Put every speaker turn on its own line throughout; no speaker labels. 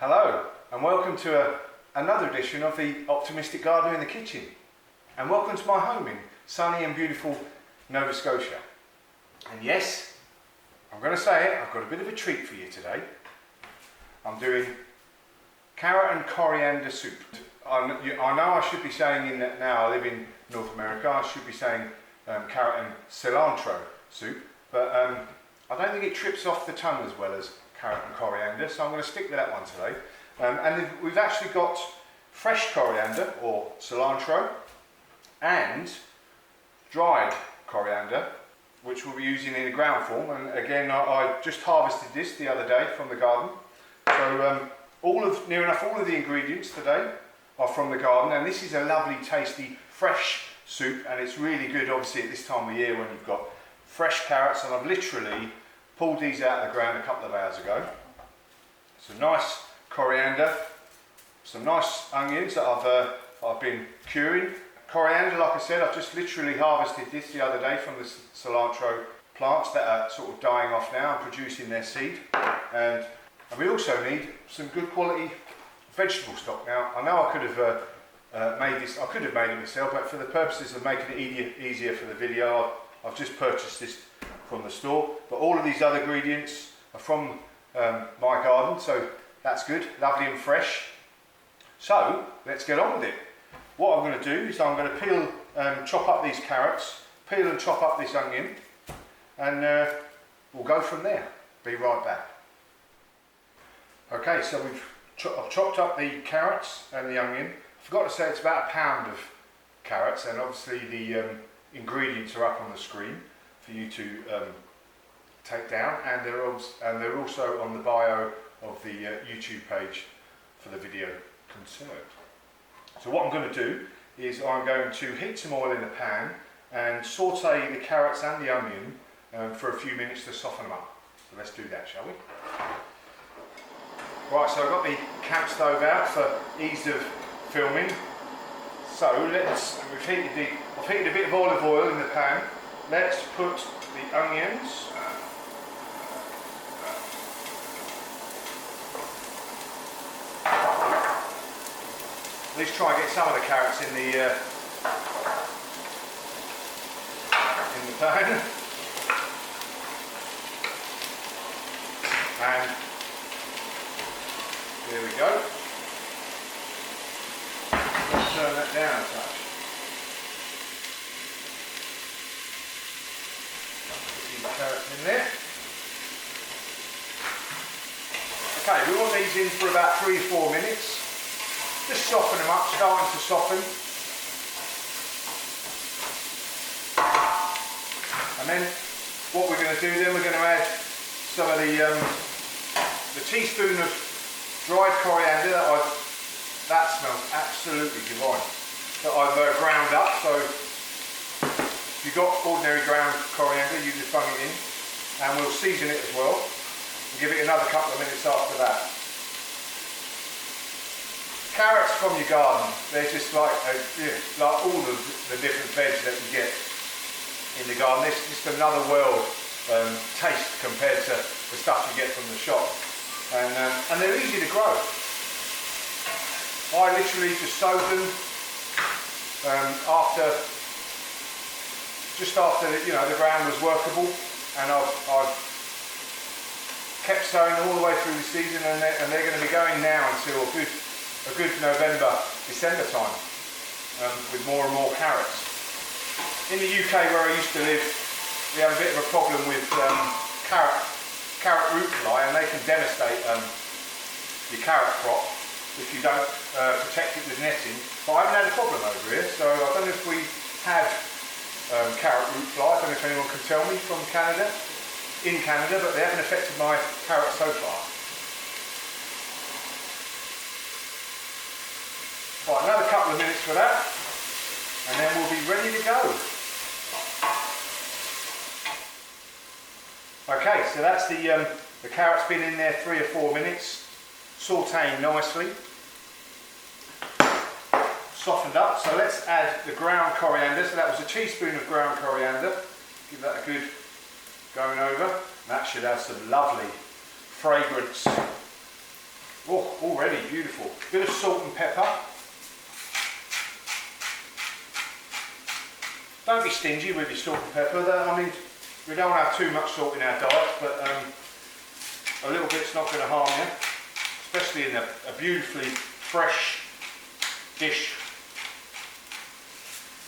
Hello and welcome to another edition of the Optimistic Gardener in the Kitchen, and welcome to my home in sunny and beautiful Nova Scotia. And yes, I'm going to say it, I've got a bit of a treat for you today. I'm doing carrot and coriander soup. I know I should be saying now I live in North America, I should be saying carrot and cilantro soup, but I don't think it trips off the tongue as well as carrot and coriander, so I'm going to stick with that one today. And we've actually got fresh coriander or cilantro and dried coriander, which we'll be using in a ground form. And again, I just harvested this the other day from the garden, so near enough all of the ingredients today are from the garden, and this is a lovely tasty fresh soup, and it's really good obviously at this time of year when you've got fresh carrots. And I've literally pulled these out of the ground a couple of hours ago. Some nice coriander, some nice onions that I've been curing. Coriander, like I said, I've just literally harvested this the other day from the cilantro plants that are sort of dying off now and producing their seed. And we also need some good quality vegetable stock. Now, I know I could have made it myself, but for the purposes of making it easier for the video, I've just purchased this from the store. But all of these other ingredients are from my garden, so that's good, lovely and fresh. So let's get on with it. What I'm going to do is I'm going to chop up these carrots, peel and chop up this onion, and we'll go from there. Be right back. Okay, so I've chopped up the carrots and the onion. I forgot to say it's about a pound of carrots, and obviously the ingredients are up on the screen for you to take down, and they're also on the bio of the YouTube page for the video concerned. So what I'm going to do is I'm going to heat some oil in the pan and saute the carrots and the onion for a few minutes to soften them up. So let's do that, shall we? Right, so I've got the camp stove out for ease of filming. So I've heated a bit of olive oil in the pan. Let's put the onions. Let's try and get some of the carrots in the pan. And there we go. Let's turn that down a touch. Put these carrots in there. Okay, we want these in for about 3 or 4 minutes. Just soften them up, starting to soften. And then what we're going to do then, we're going to add some of the teaspoon of dried coriander that smells absolutely divine, that I've ground up. So if you've got ordinary ground coriander, you just bung it in, and we'll season it as well and give it another couple of minutes after that. Carrots from your garden, they're just like all of the different veg that you get in the garden. It's just another world taste compared to the stuff you get from the shop, and they're easy to grow. I literally just sowed them just after the ground was workable, and I've kept sowing all the way through the season, and they're going to be going now until a good November, December time, with more and more carrots. In the UK where I used to live, we have a bit of a problem with carrot root fly, and they can devastate your carrot crop if you don't protect it with netting. But I haven't had a problem over here, so I don't know if we have carrot root fly. I don't know if anyone can tell me from Canada, but they haven't affected my carrots so far. Right, another couple of minutes for that, and then we'll be ready to go. Okay, so that's the carrots been in there 3 or 4 minutes, sautéing nicely, softened up. So let's add the ground coriander. So that was a teaspoon of ground coriander. Give that a good going over. That should have some lovely fragrance Oh, already beautiful. Bit of salt and pepper. Don't be stingy with your salt and pepper. I mean, we don't have too much salt in our diet, but a little bit's not going to harm you, especially in a beautifully fresh dish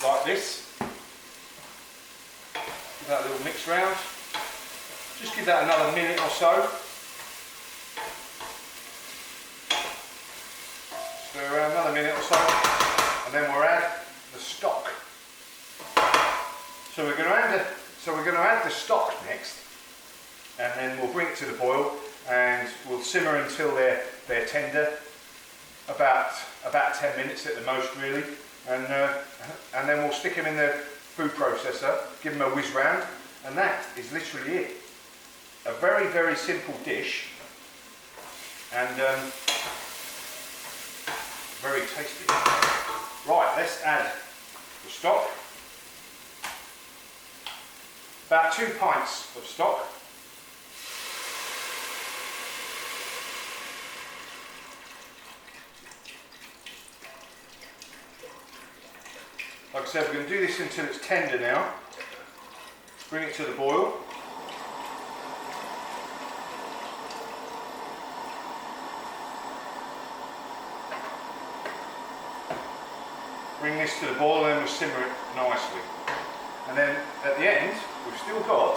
like this. Give that a little mix round. Just give that another minute or so. Stir around another minute or so, and then we'll add the stock. So we're going to add the stock next, and then we'll bring it to the boil, and we'll simmer until they're tender, about 10 minutes at the most, really, and then we'll stick them in the food processor, give them a whiz round, and that is literally it. A very, very simple dish, and very tasty. Right, let's add the stock. About 2 pints of stock. Like I said, we're going to do this until it's tender now. Bring it to the boil. Bring this to the boil and we'll simmer it nicely. And then at the end, we've still got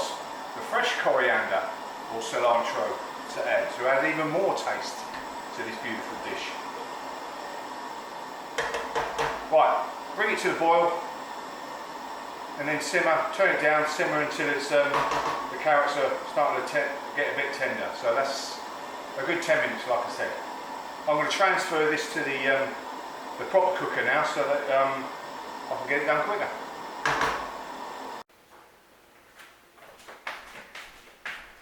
the fresh coriander or cilantro to add even more taste to this beautiful dish. Right, bring it to the boil and then simmer, turn it down, simmer until it's, the carrots are starting to get a bit tender. So that's a good 10 minutes, like I said. I'm going to transfer this to the proper cooker now so that I can get it done quicker.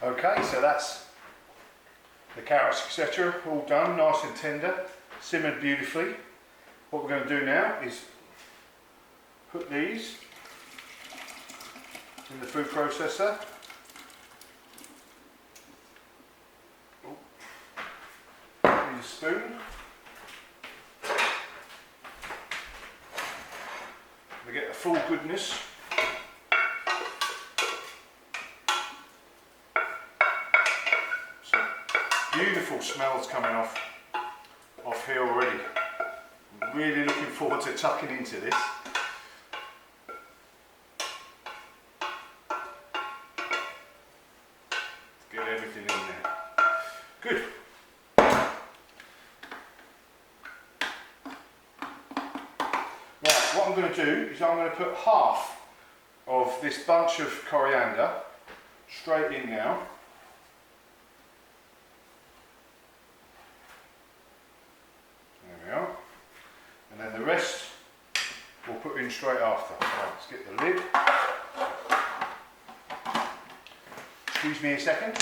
Okay, so that's the carrots, etc., all done, nice and tender, simmered beautifully. What we're going to do now is put these in the food processor. Use a spoon. We get the full goodness. Beautiful smells coming off here already. I'm really looking forward to tucking into this. Get everything in there. Good. Right, what I'm going to do is I'm going to put half of this bunch of coriander straight in now. And then the rest we'll put in straight after. Right, let's get the lid. Excuse me a second.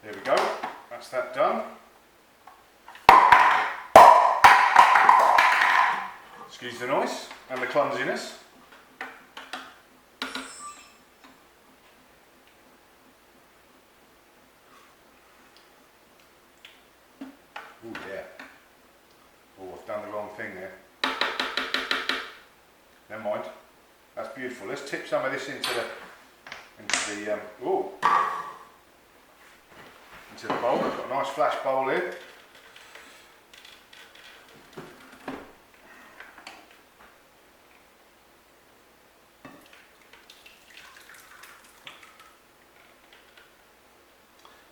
There we go, that's that done. Excuse the noise and the clumsiness. Oh yeah. Oh, I've done the wrong thing there. Never mind. That's beautiful. Let's tip some of this into the bowl. I've got a nice flash bowl here.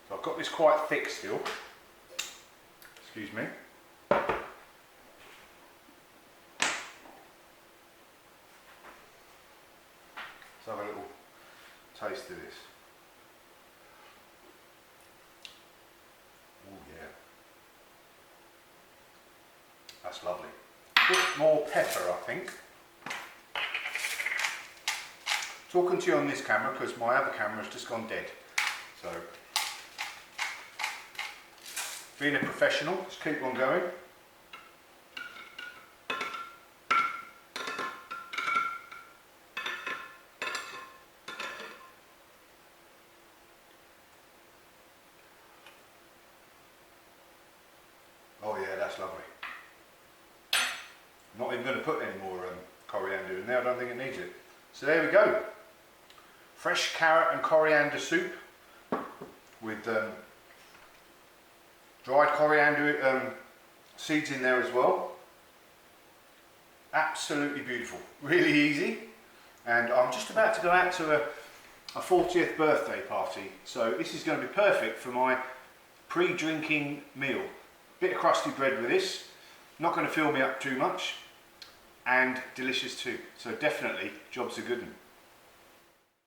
So I've got this quite thick still. Excuse me. Let's have a little taste of this. Oh yeah. That's lovely. A bit more pepper, I think. Talking to you on this camera because my other camera has just gone dead. So being a professional, let's keep on going. I'm not even going to put any more coriander in there, I don't think it needs it. So there we go. Fresh carrot and coriander soup with dried coriander seeds in there as well. Absolutely beautiful, really easy. And I'm just about to go out to a 40th birthday party, so this is going to be perfect for my pre-drinking meal. Bit of crusty bread with this, not going to fill me up too much, and delicious too. So definitely, job's a good one.